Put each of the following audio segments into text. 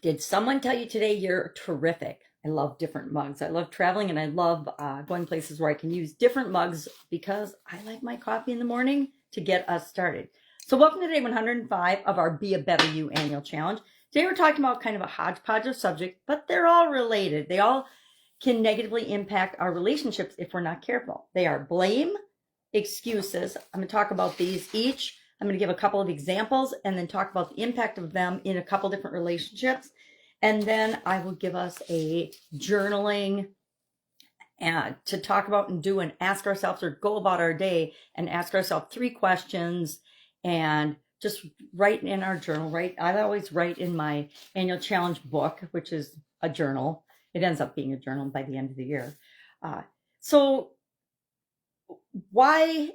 Did someone tell you today you're terrific? I love different mugs. I love traveling and I love going places where I can use different mugs because I like my coffee in the morning to get us started. So welcome to day 105 of our Be a Better You annual challenge. Today we're talking about kind of a hodgepodge of subjects, but they're all related. They all can negatively impact our relationships if we're not careful. They are blame, excuses. I'm going to talk about these each. I'm going to give a couple of examples and then talk about the impact of them in a couple different relationships. And then I will give us a journaling to talk about and do and ask ourselves or go about our day and ask ourselves 3 questions and just write in our journal, right? I always write in my annual challenge book, which is a journal. It ends up being a journal by the end of the year. So why?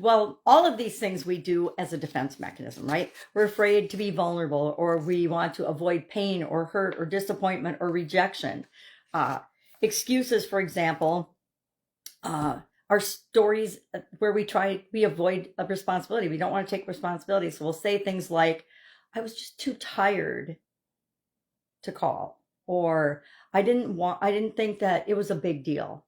Well, all of these things we do as a defense mechanism, right? We're afraid to be vulnerable, or we want to avoid pain or hurt or disappointment or rejection. Excuses, for example, are stories where we avoid a responsibility. We don't want to take responsibility. So we'll say things like, I was just too tired to call, or I didn't think that it was a big deal,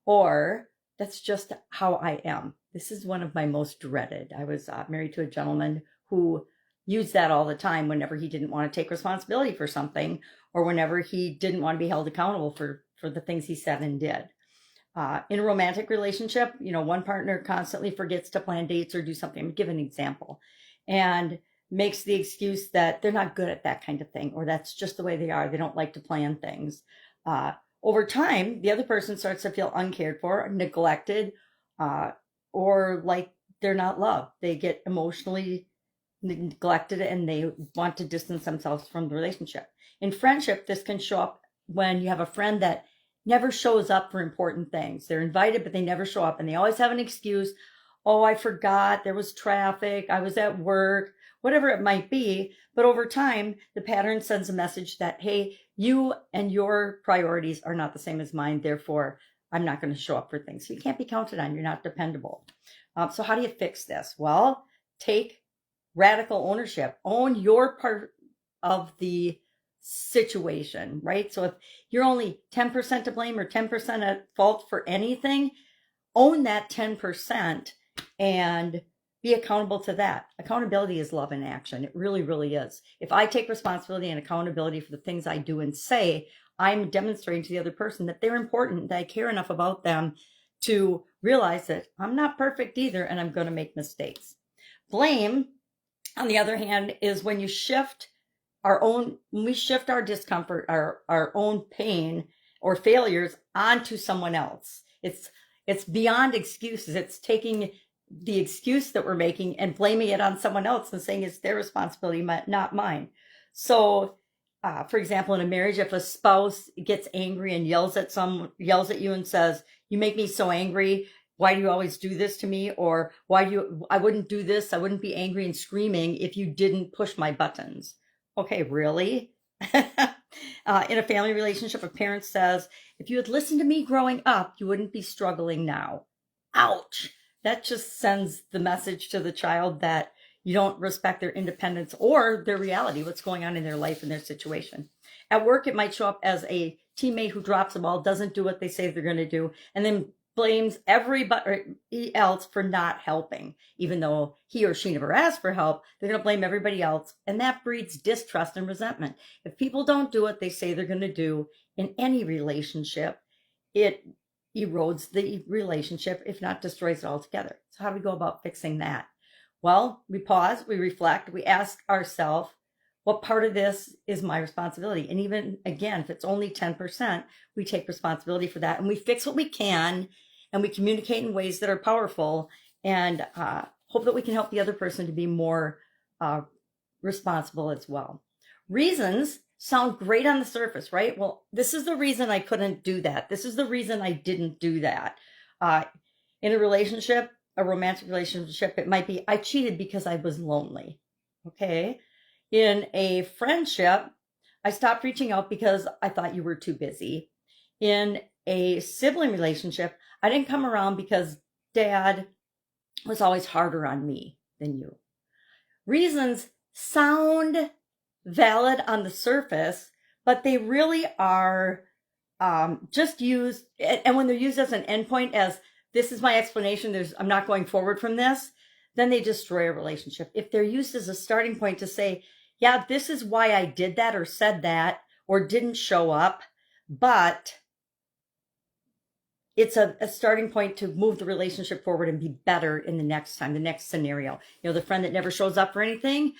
or that's just how I am. This is one of my most dreaded. I was married to a gentleman who used that all the time whenever he didn't want to take responsibility for something, or whenever he didn't want to be held accountable for the things he said and did. In a romantic relationship, one partner constantly forgets to plan dates or do something. I'll give an example. And makes the excuse that they're not good at that kind of thing, or that's just the way they are. They don't like to plan things. Over time, the other person starts to feel uncared for, neglected, or like they're not loved. They get emotionally neglected and they want to distance themselves from the relationship. In friendship, this can show up when you have a friend that never shows up for important things. They're invited, but they never show up, and they always have an excuse. Oh, I forgot, there was traffic, I was at work, whatever it might be. But over time, the pattern sends a message that, hey, you and your priorities are not the same as mine. Therefore, I'm not going to show up for things. So you can't be counted on. You're not dependable. So how do you fix this? Well, take radical ownership. Own your part of the situation, right? So if you're only 10% to blame or 10% at fault for anything, own that 10% and be accountable to that. Accountability is love in action. It really, really is. If I take responsibility and accountability for the things I do and say, I'm demonstrating to the other person that they're important, that I care enough about them to realize that I'm not perfect either, and I'm going to make mistakes. Blame, on the other hand, is when we shift our discomfort, our own pain or failures onto someone else. It's beyond excuses. It's taking the excuse that we're making and blaming it on someone else and saying it's their responsibility, not mine. So, for example, in a marriage, if a spouse gets angry and yells at you and says, "You make me so angry. Why do you always do this to me?" Or I wouldn't do this. I wouldn't be angry and screaming if you didn't push my buttons. Okay, really? In a family relationship, a parent says, if you had listened to me growing up, you wouldn't be struggling now. Ouch. That just sends the message to the child that you don't respect their independence or their reality, what's going on in their life and their situation. At work, it might show up as a teammate who drops the ball, doesn't do what they say they're going to do, and then blames everybody else for not helping. Even though he or she never asked for help, they're going to blame everybody else, and that breeds distrust and resentment. If people don't do what they say they're going to do in any relationship, it erodes the relationship, if not destroys it altogether. So how do we go about fixing that? Well, we pause, we reflect, we ask ourselves, what part of this is my responsibility? And even, again, if it's only 10%, we take responsibility for that and we fix what we can, and we communicate in ways that are powerful, and hope that we can help the other person to be more responsible as well. Reasons sound great on the surface, right? Well, this is the reason I couldn't do that. This is the reason I didn't do that. In a relationship, a romantic relationship, it might be, I cheated because I was lonely. Okay. In a friendship, I stopped reaching out because I thought you were too busy. In a sibling relationship, I didn't come around because Dad was always harder on me than you. Reasons sound valid on the surface, but they really are just used. And when they're used as an endpoint, as this is my explanation, I'm not going forward from this, then they destroy a relationship. If they're used as a starting point to say, yeah, this is why I did that or said that or didn't show up, but it's a starting point to move the relationship forward and be better in the next time, the next scenario. The friend that never shows up for anything,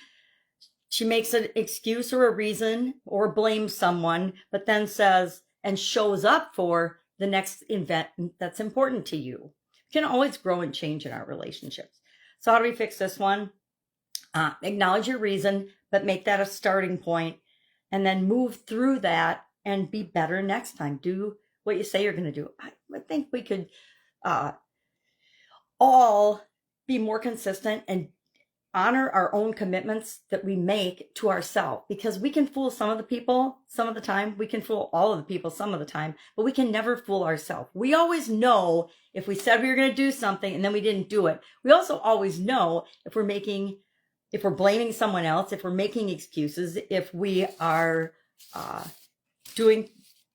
she makes an excuse or a reason or blames someone, but then says and shows up for the next event that's important to you. We can always grow and change in our relationships. So how do we fix this one? Acknowledge your reason, but make that a starting point, and then move through that and be better next time. Do what you say you're going to do. I think we could all be more consistent and honor our own commitments that we make to ourselves, because we can fool some of the people some of the time. We can fool all of the people some of the time, but we can never fool ourselves. We always know if we said we were going to do something and then we didn't do it. We also always know if we're blaming someone else, if we're making excuses, if we are doing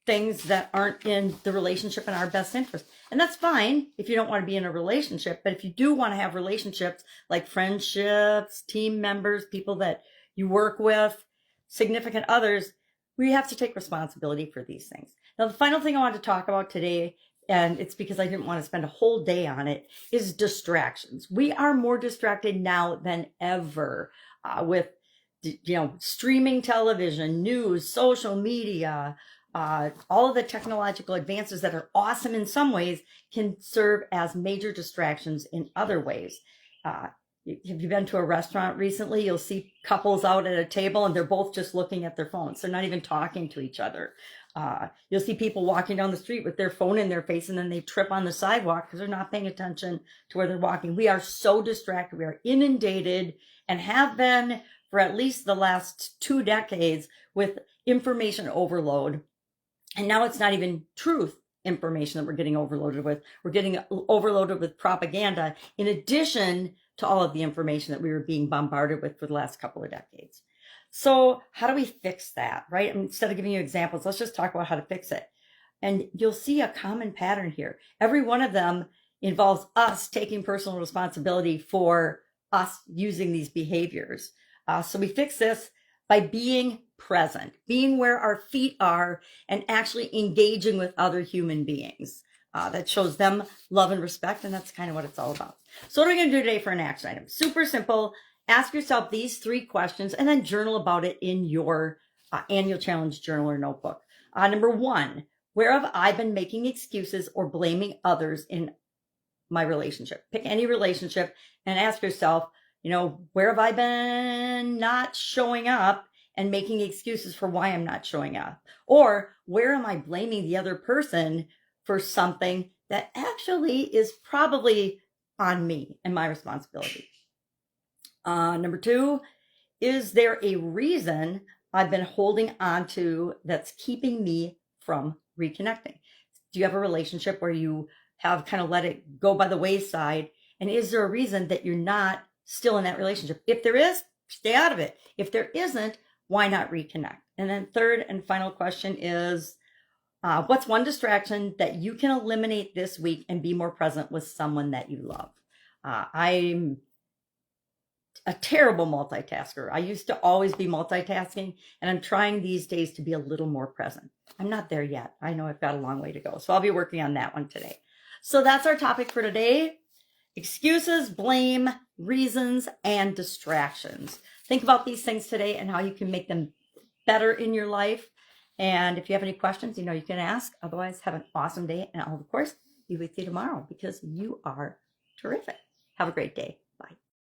things that aren't in the relationship in our best interest. And that's fine if you don't want to be in a relationship. But if you do want to have relationships like friendships, team members, people that you work with, significant others, we have to take responsibility for these things. Now, the final thing I want to talk about today, and it's because I didn't want to spend a whole day on it, is distractions. We are more distracted now than ever with streaming television, news, social media. All of the technological advances that are awesome in some ways can serve as major distractions in other ways. Have you been to a restaurant recently? You'll see couples out at a table and they're both just looking at their phones. They're not even talking to each other. You'll see people walking down the street with their phone in their face and then they trip on the sidewalk because they're not paying attention to where they're walking. We are so distracted. We are inundated and have been for at least the last 2 decades with information overload. And now it's not even truth information that we're getting overloaded with. We're getting overloaded with propaganda in addition to all of the information that we were being bombarded with for the last couple of decades. So how do we fix that, right? Instead of giving you examples, let's just talk about how to fix it. And you'll see a common pattern here. Every one of them involves us taking personal responsibility for us using these behaviors. So we fix this by being present, being where our feet are, and actually engaging with other human beings. That shows them love and respect, and that's kind of what it's all about. So what are we going to do today for an action item? Super simple. Ask yourself these 3 questions and then journal about it in your annual challenge journal or notebook. Number 1, where have I been making excuses or blaming others in my relationship? Pick any relationship and ask yourself, where have I been not showing up and making excuses for why I'm not showing up? Or where am I blaming the other person for something that actually is probably on me and my responsibility? Number 2, is there a reason I've been holding on to that's keeping me from reconnecting? Do you have a relationship where you have kind of let it go by the wayside? And is there a reason that you're not still in that relationship? If there is, stay out of it. If there isn't, why not reconnect? And then third and final question is, what's one distraction that you can eliminate this week and be more present with someone that you love? I'm a terrible multitasker. I used to always be multitasking, and I'm trying these days to be a little more present. I'm not there yet. I know I've got a long way to go. So I'll be working on that one today. So that's our topic for today. Excuses, blame, reasons, and distractions. Think about these things today and how you can make them better in your life. And if you have any questions, you can ask. Otherwise, have an awesome day. And I'll, of course, be with you tomorrow because you are terrific. Have a great day.